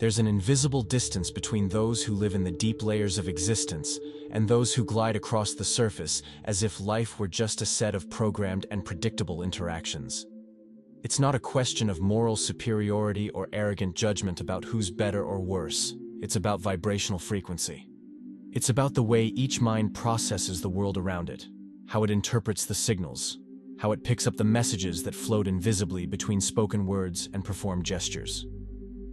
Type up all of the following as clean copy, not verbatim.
There's an invisible distance between those who live in the deep layers of existence and those who glide across the surface as if life were just a set of programmed and predictable interactions. It's not a question of moral superiority or arrogant judgment about who's better or worse. It's about vibrational frequency. It's about the way each mind processes the world around it, how it interprets the signals, how it picks up the messages that float invisibly between spoken words and performed gestures.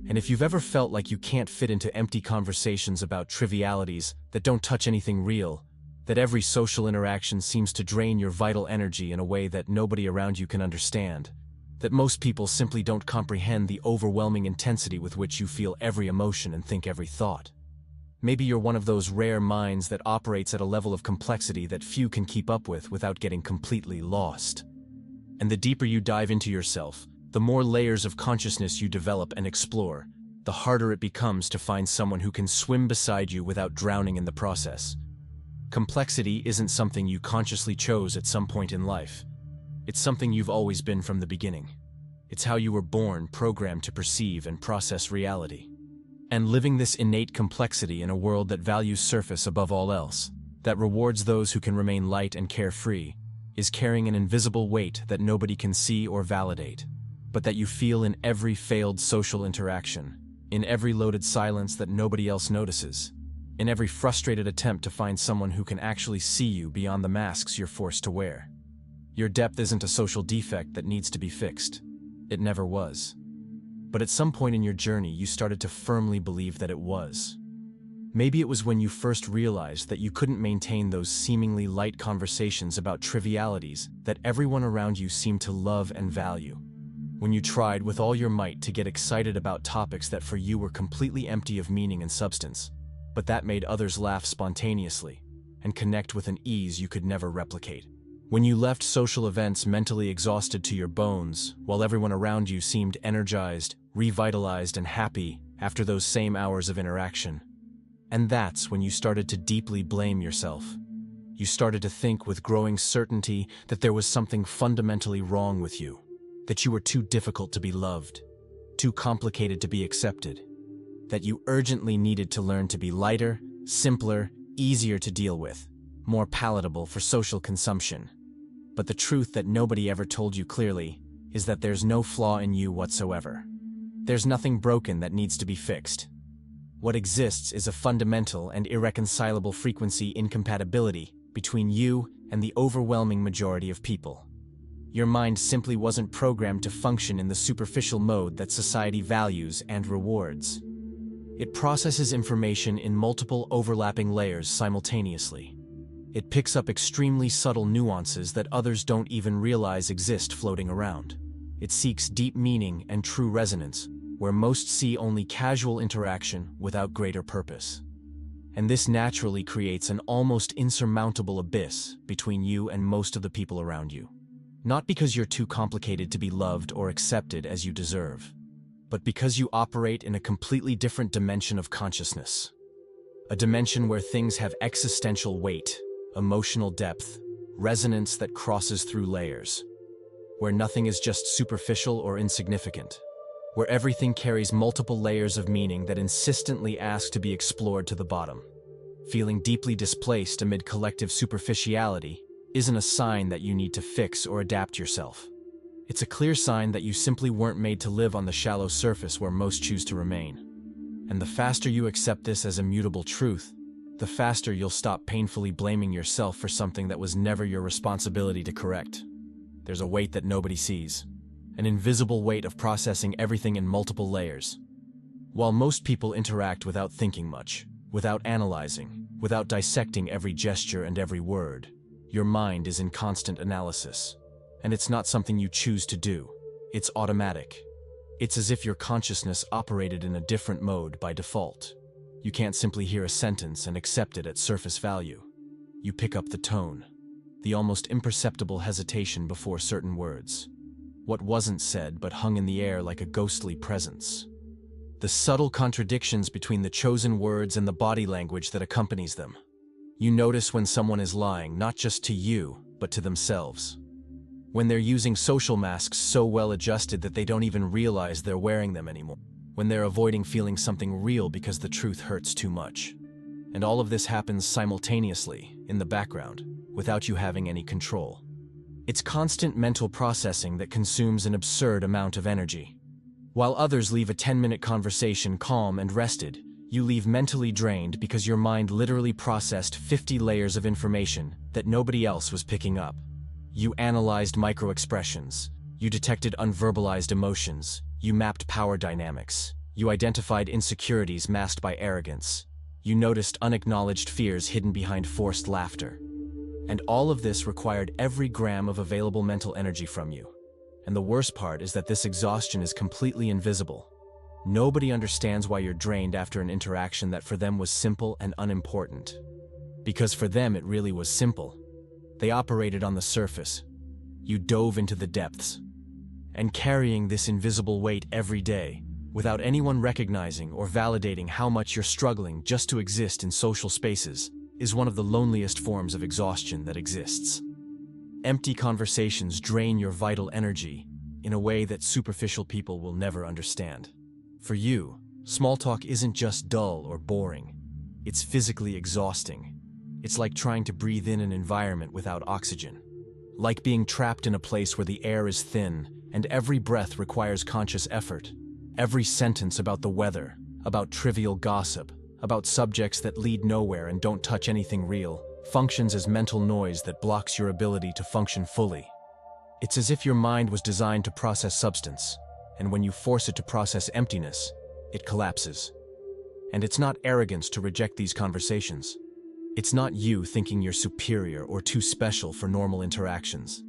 And if you've ever felt like you can't fit into empty conversations about trivialities that don't touch anything real, that every social interaction seems to drain your vital energy in a way that nobody around you can understand, that most people simply don't comprehend the overwhelming intensity with which you feel every emotion and think every thought. Maybe you're one of those rare minds that operates at a level of complexity that few can keep up with without getting completely lost. And the deeper you dive into yourself, the more layers of consciousness you develop and explore, the harder it becomes to find someone who can swim beside you without drowning in the process. Complexity isn't something you consciously chose at some point in life. It's something you've always been from the beginning. It's how you were born, programmed to perceive and process reality. And living this innate complexity in a world that values surface above all else, that rewards those who can remain light and carefree, is carrying an invisible weight that nobody can see or validate, but that you feel in every failed social interaction, in every loaded silence that nobody else notices, in every frustrated attempt to find someone who can actually see you beyond the masks you're forced to wear. Your depth isn't a social defect that needs to be fixed. It never was. But at some point in your journey, you started to firmly believe that it was. Maybe it was when you first realized that you couldn't maintain those seemingly light conversations about trivialities that everyone around you seemed to love and value. When you tried with all your might to get excited about topics that for you were completely empty of meaning and substance, but that made others laugh spontaneously and connect with an ease you could never replicate. When you left social events mentally exhausted to your bones, while everyone around you seemed energized, revitalized, and happy after those same hours of interaction. And that's when you started to deeply blame yourself. You started to think with growing certainty that there was something fundamentally wrong with you, that you were too difficult to be loved, too complicated to be accepted, that you urgently needed to learn to be lighter, simpler, easier to deal with, more palatable for social consumption. But the truth that nobody ever told you clearly is that there's no flaw in you whatsoever. There's nothing broken that needs to be fixed. What exists is a fundamental and irreconcilable frequency incompatibility between you and the overwhelming majority of people. Your mind simply wasn't programmed to function in the superficial mode that society values and rewards. It processes information in multiple overlapping layers simultaneously. It picks up extremely subtle nuances that others don't even realize exist floating around. It seeks deep meaning and true resonance, where most see only casual interaction without greater purpose. And this naturally creates an almost insurmountable abyss between you and most of the people around you. Not because you're too complicated to be loved or accepted as you deserve, but because you operate in a completely different dimension of consciousness. A dimension where things have existential weight, emotional depth, resonance that crosses through layers, where nothing is just superficial or insignificant, where everything carries multiple layers of meaning that insistently ask to be explored to the bottom. Feeling deeply displaced amid collective superficiality isn't a sign that you need to fix or adapt yourself. It's a clear sign that you simply weren't made to live on the shallow surface where most choose to remain. And the faster you accept this as immutable truth, the faster you'll stop painfully blaming yourself for something that was never your responsibility to correct. There's a weight that nobody sees, an invisible weight of processing everything in multiple layers. While most people interact without thinking much, without analyzing, without dissecting every gesture and every word, your mind is in constant analysis. And it's not something you choose to do. It's automatic. It's as if your consciousness operated in a different mode by default. You can't simply hear a sentence and accept it at surface value. You pick up the tone, the almost imperceptible hesitation before certain words. What wasn't said but hung in the air like a ghostly presence. The subtle contradictions between the chosen words and the body language that accompanies them. You notice when someone is lying not just to you, but to themselves. When they're using social masks so well adjusted that they don't even realize they're wearing them anymore. when they're avoiding feeling something real because the truth hurts too much. And all of this happens simultaneously, in the background, without you having any control. It's constant mental processing that consumes an absurd amount of energy. While others leave a 10-minute conversation calm and rested, you leave mentally drained because your mind literally processed 50 layers of information that nobody else was picking up. You analyzed micro-expressions. You detected unverbalized emotions. You mapped power dynamics. You identified insecurities masked by arrogance. You noticed unacknowledged fears hidden behind forced laughter. And all of this required every gram of available mental energy from you. And the worst part is that this exhaustion is completely invisible. Nobody understands why you're drained after an interaction that for them was simple and unimportant. Because for them it really was simple. They operated on the surface. You dove into the depths. And carrying this invisible weight every day, without anyone recognizing or validating how much you're struggling just to exist in social spaces, is one of the loneliest forms of exhaustion that exists. Empty conversations drain your vital energy in a way that superficial people will never understand. For you, small talk isn't just dull or boring. It's physically exhausting. It's like trying to breathe in an environment without oxygen. Like being trapped in a place where the air is thin and every breath requires conscious effort. Every sentence about the weather, about trivial gossip, about subjects that lead nowhere and don't touch anything real, functions as mental noise that blocks your ability to function fully. It's as if your mind was designed to process substance, and when you force it to process emptiness, it collapses. And it's not arrogance to reject these conversations. It's not you thinking you're superior or too special for normal interactions.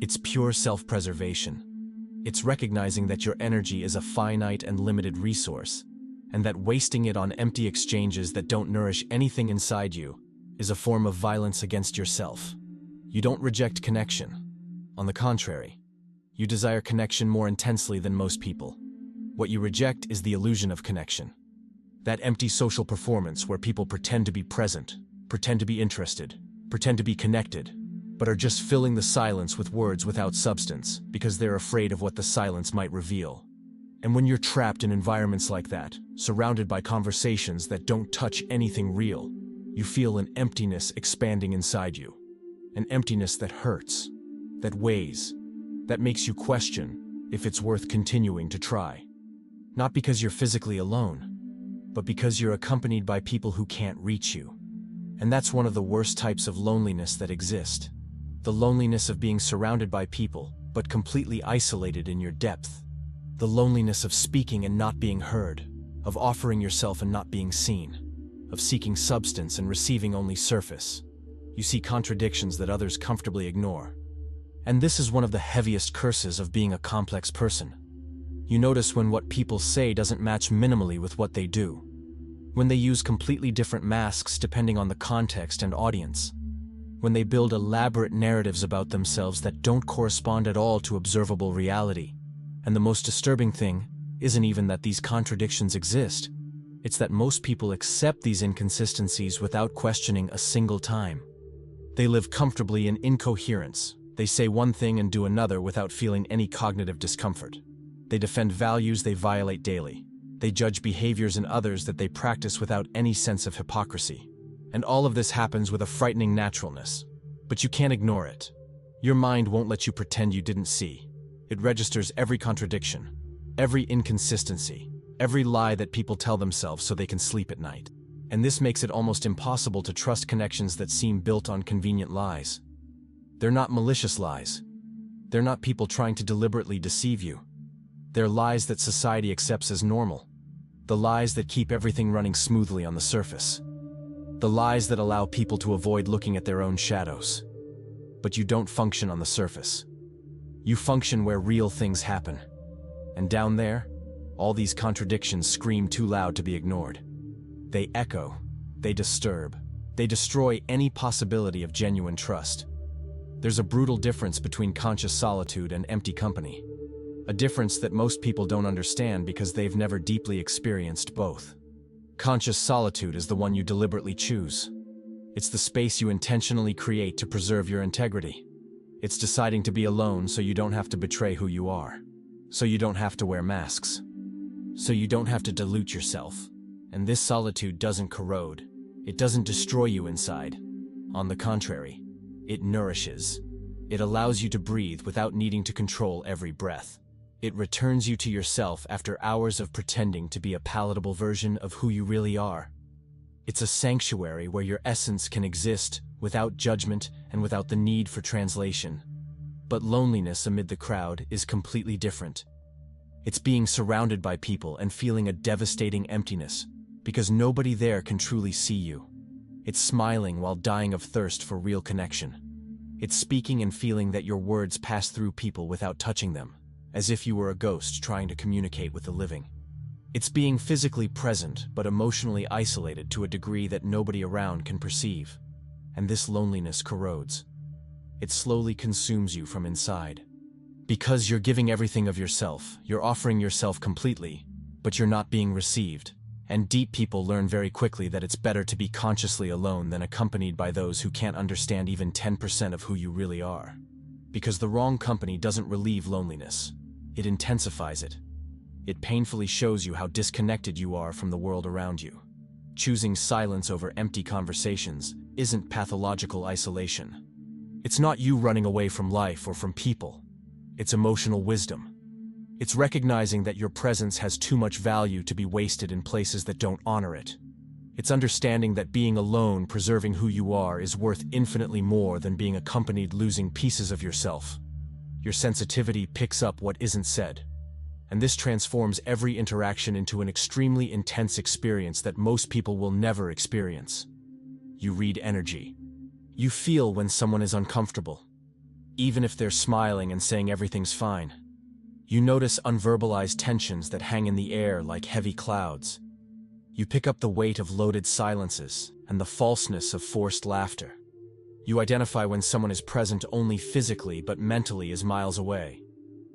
It's pure self-preservation. It's recognizing that your energy is a finite and limited resource, and that wasting it on empty exchanges that don't nourish anything inside you is a form of violence against yourself. You don't reject connection. On the contrary, you desire connection more intensely than most people. What you reject is the illusion of connection. That empty social performance where people pretend to be present, pretend to be interested, pretend to be connected, but are just filling the silence with words without substance because they're afraid of what the silence might reveal. And when you're trapped in environments like that, surrounded by conversations that don't touch anything real, you feel an emptiness expanding inside you. An emptiness that hurts, that weighs, that makes you question if it's worth continuing to try. Not because you're physically alone, but because you're accompanied by people who can't reach you. And that's one of the worst types of loneliness that exist. The loneliness of being surrounded by people, but completely isolated in your depth. The loneliness of speaking and not being heard, of offering yourself and not being seen, of seeking substance and receiving only surface. You see contradictions that others comfortably ignore. And this is one of the heaviest curses of being a complex person. You notice when what people say doesn't match minimally with what they do. When they use completely different masks depending on the context and audience. When they build elaborate narratives about themselves that don't correspond at all to observable reality. And the most disturbing thing isn't even that these contradictions exist. It's that most people accept these inconsistencies without questioning a single time. They live comfortably in incoherence. They say one thing and do another without feeling any cognitive discomfort. They defend values they violate daily. They judge behaviors in others that they practice without any sense of hypocrisy. And all of this happens with a frightening naturalness. But you can't ignore it. Your mind won't let you pretend you didn't see. It registers every contradiction, every inconsistency, every lie that people tell themselves so they can sleep at night. And this makes it almost impossible to trust connections that seem built on convenient lies. They're not malicious lies. They're not people trying to deliberately deceive you. They're lies that society accepts as normal. The lies that keep everything running smoothly on the surface. The lies that allow people to avoid looking at their own shadows. But you don't function on the surface. You function where real things happen. And down there, all these contradictions scream too loud to be ignored. They echo, they disturb, they destroy any possibility of genuine trust. There's a brutal difference between conscious solitude and empty company. A difference that most people don't understand because they've never deeply experienced both. Conscious solitude is the one you deliberately choose. It's the space you intentionally create to preserve your integrity. It's deciding to be alone so you don't have to betray who you are. So you don't have to wear masks. so you don't have to dilute yourself. And this solitude doesn't corrode. It doesn't destroy you inside. On the contrary, it nourishes. It allows you to breathe without needing to control every breath. It returns you to yourself after hours of pretending to be a palatable version of who you really are. It's a sanctuary where your essence can exist without judgment and without the need for translation. But loneliness amid the crowd is completely different. It's being surrounded by people and feeling a devastating emptiness, because nobody there can truly see you. It's smiling while dying of thirst for real connection. It's speaking and feeling that your words pass through people without touching them, as if you were a ghost trying to communicate with the living. It's being physically present but emotionally isolated to a degree that nobody around can perceive. And this loneliness corrodes. It slowly consumes you from inside. Because you're giving everything of yourself, you're offering yourself completely, but you're not being received. And deep people learn very quickly that it's better to be consciously alone than accompanied by those who can't understand even 10% of who you really are. Because the wrong company doesn't relieve loneliness. It intensifies it. It painfully shows you how disconnected you are from the world around you. Choosing silence over empty conversations isn't pathological isolation. It's not you running away from life or from people. It's emotional wisdom. It's recognizing that your presence has too much value to be wasted in places that don't honor it. It's understanding that being alone, preserving who you are, is worth infinitely more than being accompanied losing pieces of yourself. Your sensitivity picks up what isn't said. And this transforms every interaction into an extremely intense experience that most people will never experience. You read energy. You feel when someone is uncomfortable, even if they're smiling and saying everything's fine. You notice unverbalized tensions that hang in the air like heavy clouds. You pick up the weight of loaded silences and the falseness of forced laughter. You identify when someone is present only physically but mentally is miles away.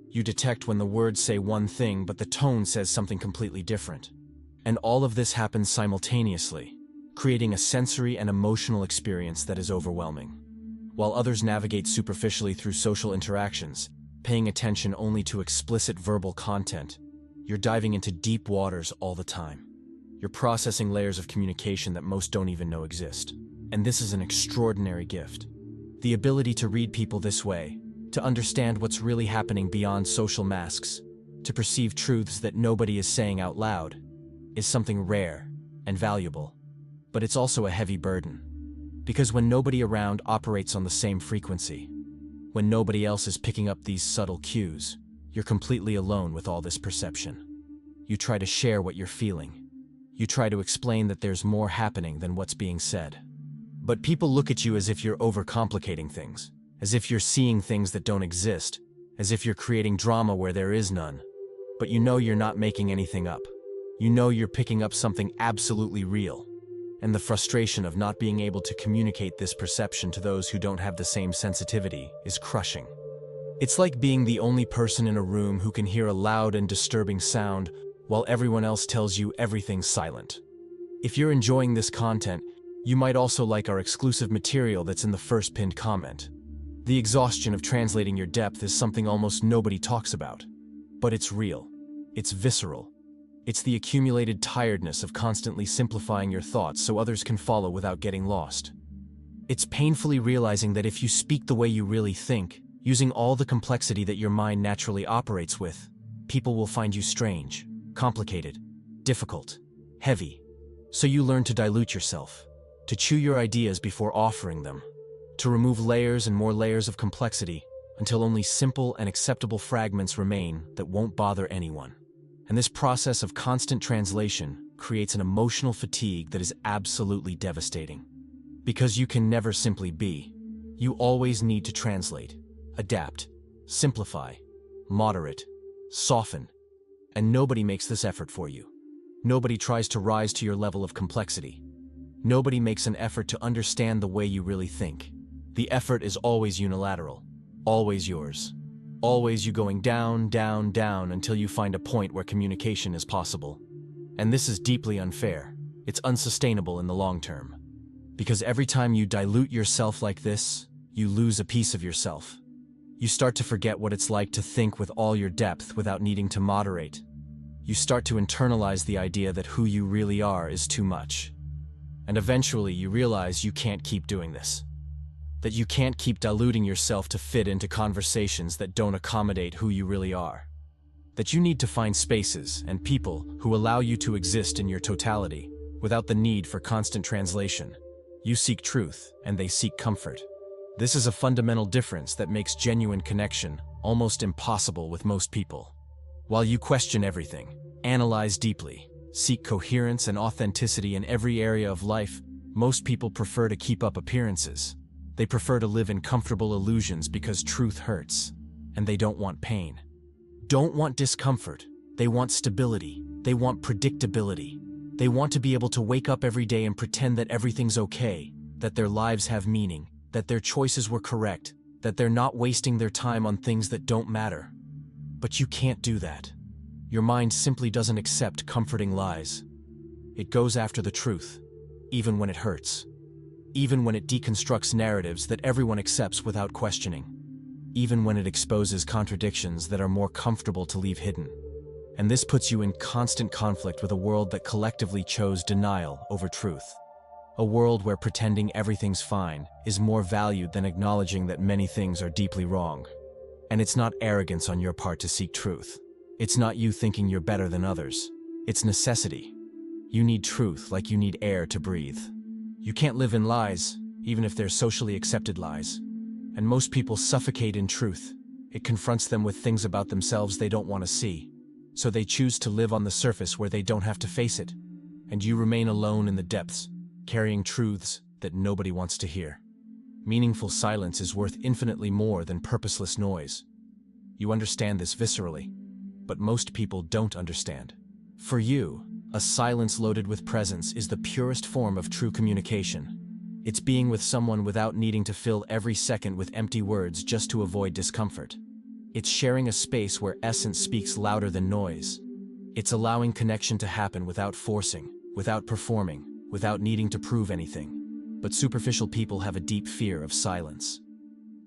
You detect when the words say one thing but the tone says something completely different. And all of this happens simultaneously, creating a sensory and emotional experience that is overwhelming. While others navigate superficially through social interactions, paying attention only to explicit verbal content, you're diving into deep waters all the time. You're processing layers of communication that most don't even know exist. And this is an extraordinary gift. The ability to read people this way, to understand what's really happening beyond social masks, to perceive truths that nobody is saying out loud, is something rare and valuable. But it's also a heavy burden. Because when nobody around operates on the same frequency, when nobody else is picking up these subtle cues, you're completely alone with all this perception. You try to share what you're feeling. You try to explain that there's more happening than what's being said. But people look at you as if you're overcomplicating things, as if you're seeing things that don't exist, as if you're creating drama where there is none. But you know you're not making anything up. You know you're picking up something absolutely real. And the frustration of not being able to communicate this perception to those who don't have the same sensitivity is crushing. It's like being the only person in a room who can hear a loud and disturbing sound while everyone else tells you everything's silent. If you're enjoying this content, you might also like our exclusive material that's in the first pinned comment. The exhaustion of translating your depth is something almost nobody talks about. But it's real. It's visceral. It's the accumulated tiredness of constantly simplifying your thoughts so others can follow without getting lost. It's painfully realizing that if you speak the way you really think, using all the complexity that your mind naturally operates with, people will find you strange, complicated, difficult, heavy. So you learn to dilute yourself, to chew your ideas before offering them, to remove layers and more layers of complexity until only simple and acceptable fragments remain that won't bother anyone. And this process of constant translation creates an emotional fatigue that is absolutely devastating. Because you can never simply be. You always need to translate, adapt, simplify, moderate, soften. And nobody makes this effort for you. Nobody tries to rise to your level of complexity. Nobody makes an effort to understand the way you really think. The effort is always unilateral, always yours. Always you going down, down, down until you find a point where communication is possible. And this is deeply unfair. It's unsustainable in the long term. Because every time you dilute yourself like this, you lose a piece of yourself. You start to forget what it's like to think with all your depth without needing to moderate. You start to internalize the idea that who you really are is too much. And eventually you realize you can't keep doing this. That you can't keep diluting yourself to fit into conversations that don't accommodate who you really are. That you need to find spaces and people who allow you to exist in your totality, without the need for constant translation. You seek truth, and they seek comfort. This is a fundamental difference that makes genuine connection almost impossible with most people. While you question everything, analyze deeply, seek coherence and authenticity in every area of life, most people prefer to keep up appearances. They prefer to live in comfortable illusions because truth hurts, and they don't want pain. Don't want discomfort. They want stability. They want predictability. They want to be able to wake up every day and pretend that everything's okay, that their lives have meaning, that their choices were correct, that they're not wasting their time on things that don't matter. But you can't do that. Your mind simply doesn't accept comforting lies. It goes after the truth, even when it hurts. Even when it deconstructs narratives that everyone accepts without questioning. Even when it exposes contradictions that are more comfortable to leave hidden. And this puts you in constant conflict with a world that collectively chose denial over truth. A world where pretending everything's fine is more valued than acknowledging that many things are deeply wrong. And it's not arrogance on your part to seek truth. It's not you thinking you're better than others. It's necessity. You need truth like you need air to breathe. You can't live in lies, even if they're socially accepted lies. And most people suffocate in truth. It confronts them with things about themselves they don't want to see. So they choose to live on the surface where they don't have to face it. And you remain alone in the depths, carrying truths that nobody wants to hear. Meaningful silence is worth infinitely more than purposeless noise. You understand this viscerally, but most people don't understand. For you, a silence loaded with presence is the purest form of true communication. It's being with someone without needing to fill every second with empty words just to avoid discomfort. It's sharing a space where essence speaks louder than noise. It's allowing connection to happen without forcing, without performing, without needing to prove anything. But superficial people have a deep fear of silence.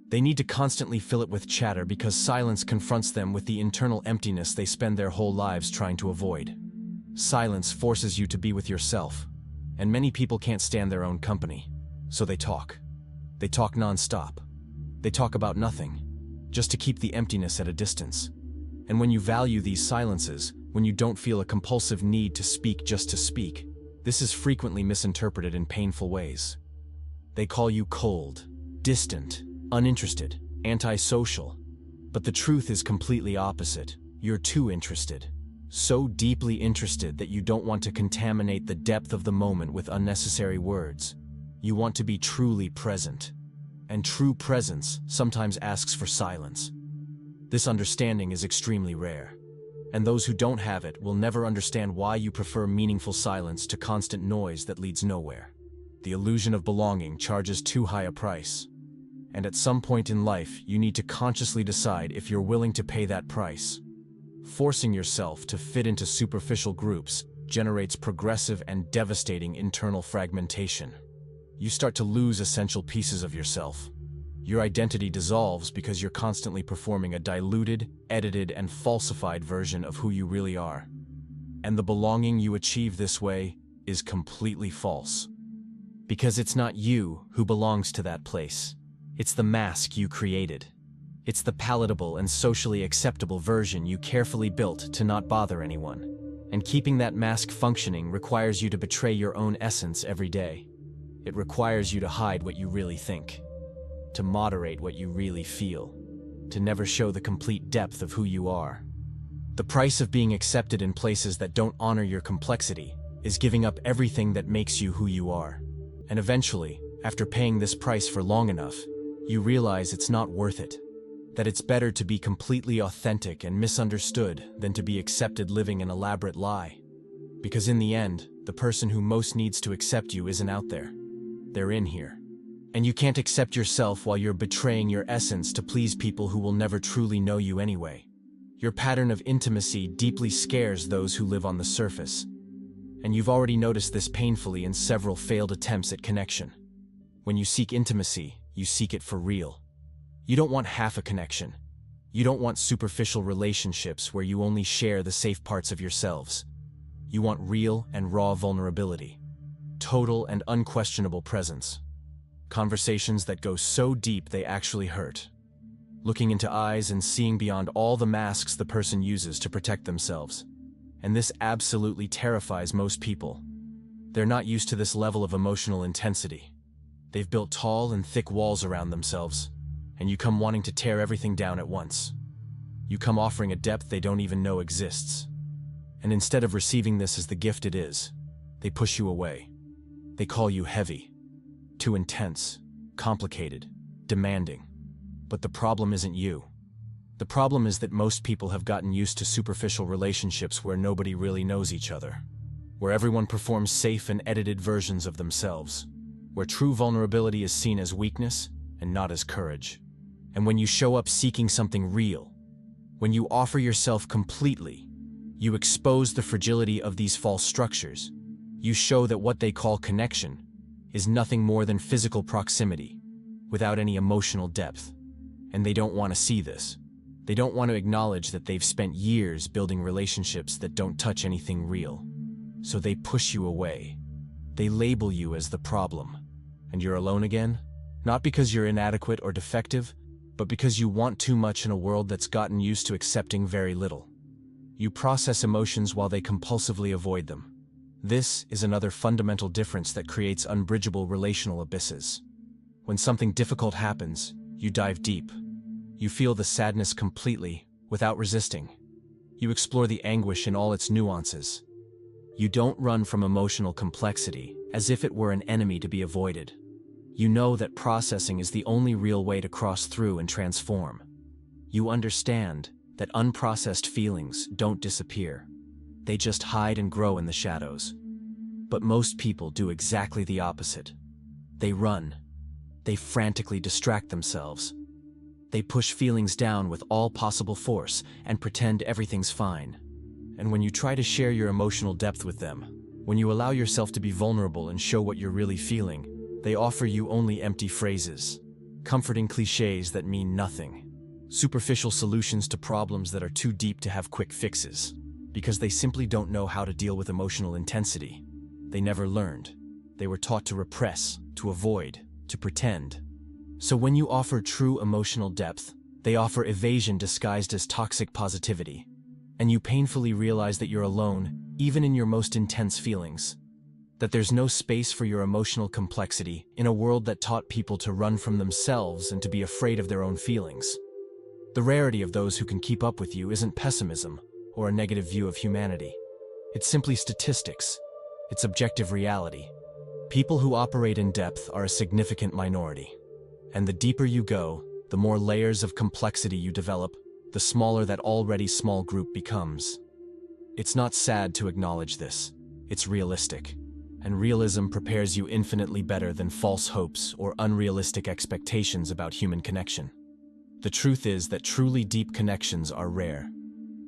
They need to constantly fill it with chatter because silence confronts them with the internal emptiness they spend their whole lives trying to avoid. Silence forces you to be with yourself, and many people can't stand their own company, so they talk. They talk non-stop. They talk about nothing, just to keep the emptiness at a distance. And when you value these silences, when you don't feel a compulsive need to speak just to speak, this is frequently misinterpreted in painful ways. They call you cold, distant, uninterested, antisocial. But the truth is completely opposite. You're too interested. So deeply interested that you don't want to contaminate the depth of the moment with unnecessary words. You want to be truly present. And true presence sometimes asks for silence. This understanding is extremely rare. And those who don't have it will never understand why you prefer meaningful silence to constant noise that leads nowhere. The illusion of belonging charges too high a price. And at some point in life, you need to consciously decide if you're willing to pay that price. Forcing yourself to fit into superficial groups generates progressive and devastating internal fragmentation. You start to lose essential pieces of yourself. Your identity dissolves because you're constantly performing a diluted, edited, and falsified version of who you really are. And the belonging you achieve this way is completely false. Because it's not you who belongs to that place. It's the mask you created. It's the palatable and socially acceptable version you carefully built to not bother anyone. And keeping that mask functioning requires you to betray your own essence every day. It requires you to hide what you really think, to moderate what you really feel, to never show the complete depth of who you are. The price of being accepted in places that don't honor your complexity is giving up everything that makes you who you are. And eventually, after paying this price for long enough, you realize it's not worth it. That it's better to be completely authentic and misunderstood than to be accepted living an elaborate lie. Because in the end, the person who most needs to accept you isn't out there. They're in here. And you can't accept yourself while you're betraying your essence to please people who will never truly know you anyway. Your pattern of intimacy deeply scares those who live on the surface. And you've already noticed this painfully in several failed attempts at connection. When you seek intimacy, you seek it for real. You don't want half a connection. You don't want superficial relationships where you only share the safe parts of yourselves. You want real and raw vulnerability, total and unquestionable presence. Conversations that go so deep they actually hurt. Looking into eyes and seeing beyond all the masks the person uses to protect themselves. And this absolutely terrifies most people. They're not used to this level of emotional intensity. They've built tall and thick walls around themselves, and you come wanting to tear everything down at once. You come offering a depth they don't even know exists. And instead of receiving this as the gift it is, they push you away. They call you heavy, too intense, complicated, demanding. But the problem isn't you. The problem is that most people have gotten used to superficial relationships where nobody really knows each other, where everyone performs safe and edited versions of themselves, where true vulnerability is seen as weakness and not as courage. And when you show up seeking something real, when you offer yourself completely, you expose the fragility of these false structures. You show that what they call connection is nothing more than physical proximity, without any emotional depth. And they don't want to see this. They don't want to acknowledge that they've spent years building relationships that don't touch anything real. So they push you away. They label you as the problem. And you're alone again? Not because you're inadequate or defective, but because you want too much in a world that's gotten used to accepting very little. You process emotions while they compulsively avoid them. This is another fundamental difference that creates unbridgeable relational abysses. When something difficult happens, you dive deep. You feel the sadness completely, without resisting. You explore the anguish in all its nuances. You don't run from emotional complexity, as if it were an enemy to be avoided. You know that processing is the only real way to cross through and transform. You understand that unprocessed feelings don't disappear. They just hide and grow in the shadows. But most people do exactly the opposite. They run. They frantically distract themselves. They push feelings down with all possible force and pretend everything's fine. And when you try to share your emotional depth with them, when you allow yourself to be vulnerable and show what you're really feeling, they offer you only empty phrases, comforting cliches that mean nothing, superficial solutions to problems that are too deep to have quick fixes, because they simply don't know how to deal with emotional intensity. They never learned. They were taught to repress, to avoid, to pretend. So when you offer true emotional depth, they offer evasion disguised as toxic positivity. And you painfully realize that you're alone, even in your most intense feelings. That there's no space for your emotional complexity in a world that taught people to run from themselves and to be afraid of their own feelings. The rarity of those who can keep up with you isn't pessimism or a negative view of humanity. It's simply statistics. It's objective reality. People who operate in depth are a significant minority. And the deeper you go, the more layers of complexity you develop, the smaller that already small group becomes. It's not sad to acknowledge this. It's realistic. And realism prepares you infinitely better than false hopes or unrealistic expectations about human connection. The truth is that truly deep connections are rare.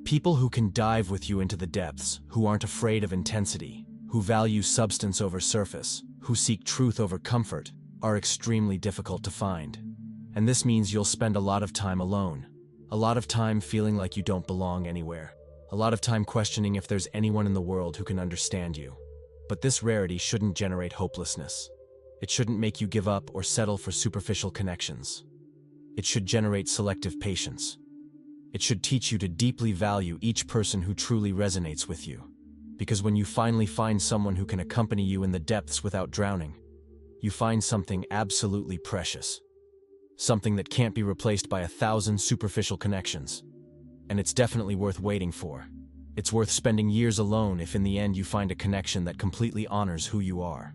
People who can dive with you into the depths, who aren't afraid of intensity, who value substance over surface, who seek truth over comfort, are extremely difficult to find. And this means you'll spend a lot of time alone. A lot of time feeling like you don't belong anywhere. A lot of time questioning if there's anyone in the world who can understand you. But this rarity shouldn't generate hopelessness. It shouldn't make you give up or settle for superficial connections. It should generate selective patience. It should teach you to deeply value each person who truly resonates with you. Because when you finally find someone who can accompany you in the depths without drowning, you find something absolutely precious. Something that can't be replaced by 1,000 superficial connections. And it's definitely worth waiting for. It's worth spending years alone if in the end you find a connection that completely honors who you are.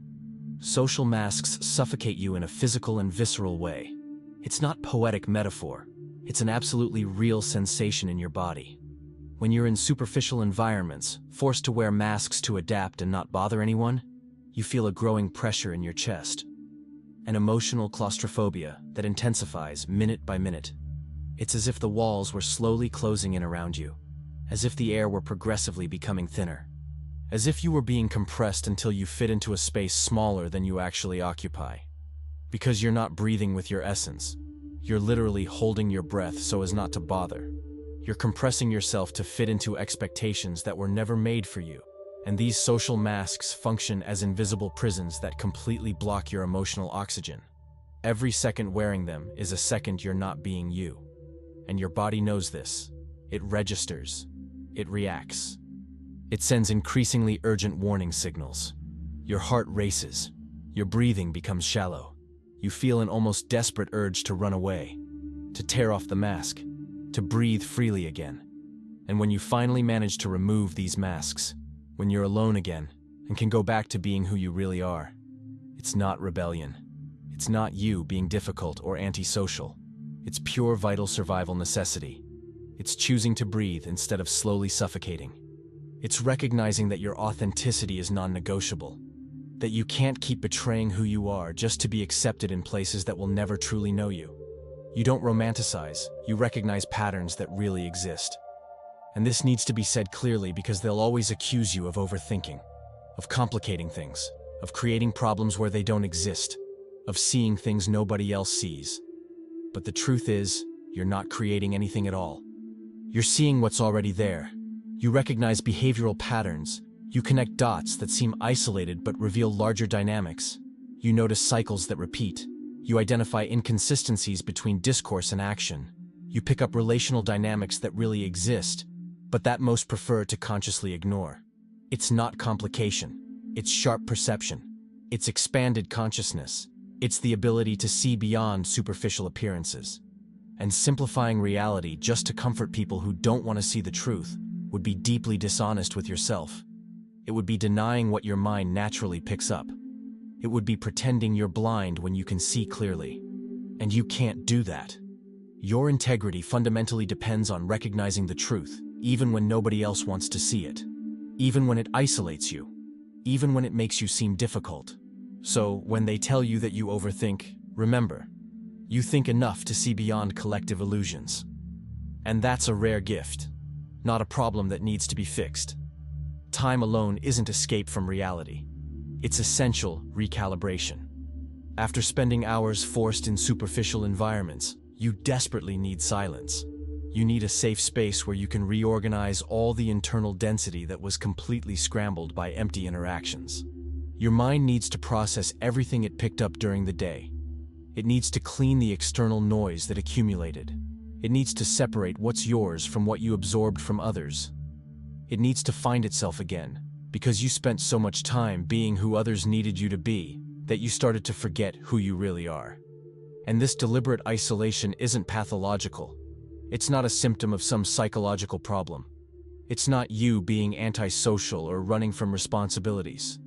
Social masks suffocate you in a physical and visceral way. It's not poetic metaphor. It's an absolutely real sensation in your body. When you're in superficial environments, forced to wear masks to adapt and not bother anyone, you feel a growing pressure in your chest. An emotional claustrophobia that intensifies minute by minute. It's as if the walls were slowly closing in around you. As if the air were progressively becoming thinner. As if you were being compressed until you fit into a space smaller than you actually occupy. Because you're not breathing with your essence. You're literally holding your breath so as not to bother. You're compressing yourself to fit into expectations that were never made for you. And these social masks function as invisible prisons that completely block your emotional oxygen. Every second wearing them is a second you're not being you. And your body knows this. It registers. It reacts. It sends increasingly urgent warning signals. Your heart races. Your breathing becomes shallow. You feel an almost desperate urge to run away, to tear off the mask, to breathe freely again. And when you finally manage to remove these masks, when you're alone again and can go back to being who you really are, it's not rebellion. It's not you being difficult or antisocial. It's pure vital survival necessity. It's choosing to breathe instead of slowly suffocating. It's recognizing that your authenticity is non-negotiable, that you can't keep betraying who you are just to be accepted in places that will never truly know you. You don't romanticize, you recognize patterns that really exist. And this needs to be said clearly because they'll always accuse you of overthinking, of complicating things, of creating problems where they don't exist, of seeing things nobody else sees. But the truth is, you're not creating anything at all. You're seeing what's already there. You recognize behavioral patterns. You connect dots that seem isolated but reveal larger dynamics. You notice cycles that repeat. You identify inconsistencies between discourse and action. You pick up relational dynamics that really exist, but that most prefer to consciously ignore. It's not complication. It's sharp perception. It's expanded consciousness. It's the ability to see beyond superficial appearances. And simplifying reality just to comfort people who don't want to see the truth would be deeply dishonest with yourself. It would be denying what your mind naturally picks up. It would be pretending you're blind when you can see clearly. And you can't do that. Your integrity fundamentally depends on recognizing the truth, even when nobody else wants to see it. Even when it isolates you. Even when it makes you seem difficult. So, when they tell you that you overthink, remember, you think enough to see beyond collective illusions. And that's a rare gift, not a problem that needs to be fixed. Time alone isn't escape from reality. It's essential recalibration. After spending hours forced in superficial environments, you desperately need silence. You need a safe space where you can reorganize all the internal density that was completely scrambled by empty interactions. Your mind needs to process everything it picked up during the day. It needs to clean the external noise that accumulated. It needs to separate what's yours from what you absorbed from others. It needs to find itself again, because you spent so much time being who others needed you to be, that you started to forget who you really are. And this deliberate isolation isn't pathological. It's not a symptom of some psychological problem. It's not you being antisocial or running from responsibilities.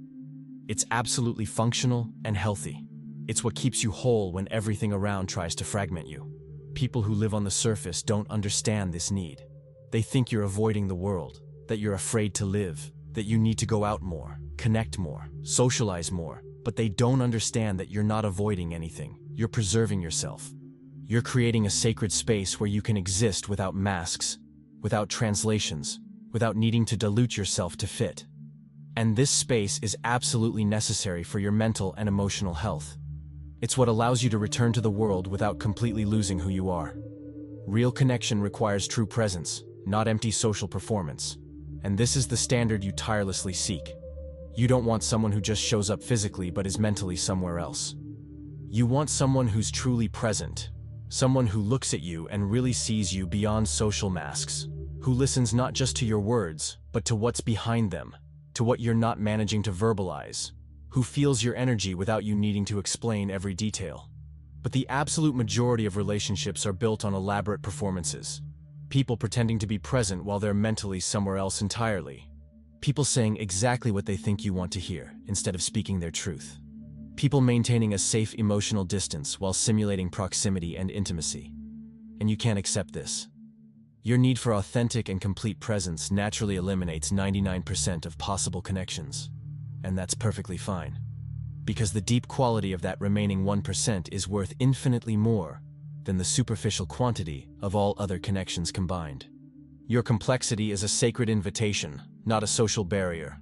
It's absolutely functional and healthy. It's what keeps you whole when everything around tries to fragment you. People who live on the surface don't understand this need. They think you're avoiding the world, that you're afraid to live, that you need to go out more, connect more, socialize more, but they don't understand that you're not avoiding anything. You're preserving yourself. You're creating a sacred space where you can exist without masks, without translations, without needing to dilute yourself to fit. And this space is absolutely necessary for your mental and emotional health. It's what allows you to return to the world without completely losing who you are. Real connection requires true presence, not empty social performance. And this is the standard you tirelessly seek. You don't want someone who just shows up physically but is mentally somewhere else. You want someone who's truly present, someone who looks at you and really sees you beyond social masks, who listens not just to your words, but to what's behind them, to what you're not managing to verbalize, who feels your energy without you needing to explain every detail. But the absolute majority of relationships are built on elaborate performances. People pretending to be present while they're mentally somewhere else entirely. People saying exactly what they think you want to hear, instead of speaking their truth. People maintaining a safe emotional distance while simulating proximity and intimacy. And you can't accept this. Your need for authentic and complete presence naturally eliminates 99% of possible connections. And that's perfectly fine. Because the deep quality of that remaining 1% is worth infinitely more than the superficial quantity of all other connections combined. Your complexity is a sacred invitation, not a social barrier.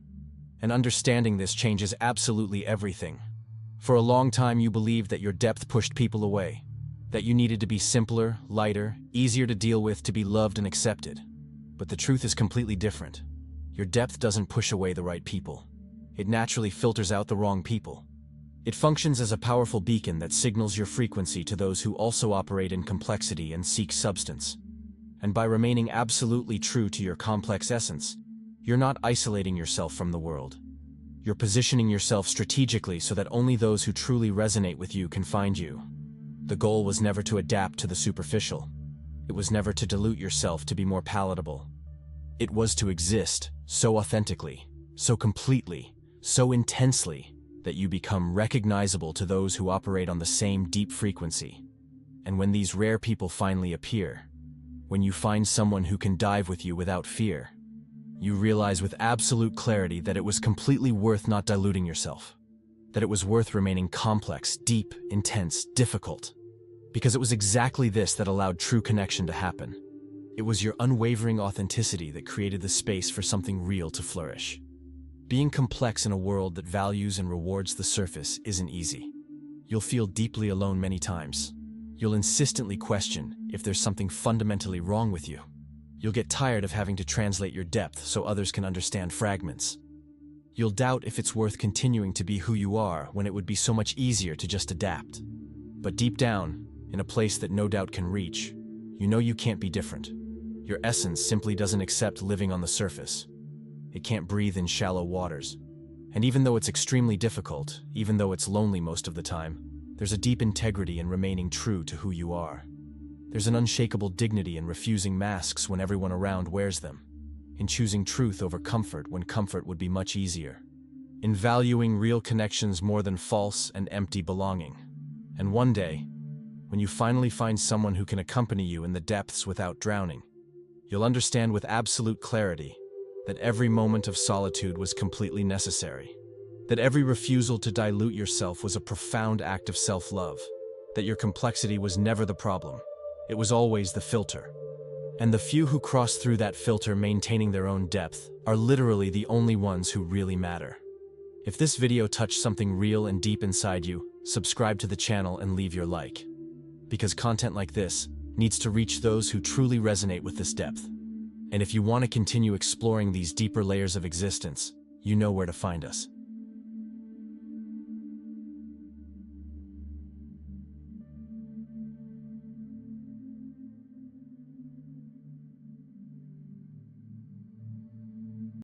And understanding this changes absolutely everything. For a long time you believed that your depth pushed people away. That you needed to be simpler, lighter, easier to deal with to be loved and accepted. But the truth is completely different. Your depth doesn't push away the right people. It naturally filters out the wrong people. It functions as a powerful beacon that signals your frequency to those who also operate in complexity and seek substance. And by remaining absolutely true to your complex essence, you're not isolating yourself from the world. You're positioning yourself strategically so that only those who truly resonate with you can find you. The goal was never to adapt to the superficial. It was never to dilute yourself to be more palatable. It was to exist so authentically, so completely, so intensely, that you become recognizable to those who operate on the same deep frequency. And when these rare people finally appear, when you find someone who can dive with you without fear, you realize with absolute clarity that it was completely worth not diluting yourself, that it was worth remaining complex, deep, intense, difficult, because it was exactly this that allowed true connection to happen. It was your unwavering authenticity that created the space for something real to flourish. Being complex in a world that values and rewards the surface isn't easy. You'll feel deeply alone many times. You'll insistently question if there's something fundamentally wrong with you. You'll get tired of having to translate your depth so others can understand fragments. You'll doubt if it's worth continuing to be who you are when it would be so much easier to just adapt. But deep down, in a place that no doubt can reach, you know you can't be different. Your essence simply doesn't accept living on the surface. It can't breathe in shallow waters. And even though it's extremely difficult, even though it's lonely most of the time, there's a deep integrity in remaining true to who you are. There's an unshakable dignity in refusing masks when everyone around wears them, in choosing truth over comfort when comfort would be much easier, in valuing real connections more than false and empty belonging. And one day, when you finally find someone who can accompany you in the depths without drowning, you'll understand with absolute clarity that every moment of solitude was completely necessary, that every refusal to dilute yourself was a profound act of self-love, that your complexity was never the problem, it was always the filter. And the few who cross through that filter maintaining their own depth are literally the only ones who really matter. If this video touched something real and deep inside you, subscribe to the channel and leave your like. Because content like this needs to reach those who truly resonate with this depth. And if you want to continue exploring these deeper layers of existence, you know where to find us.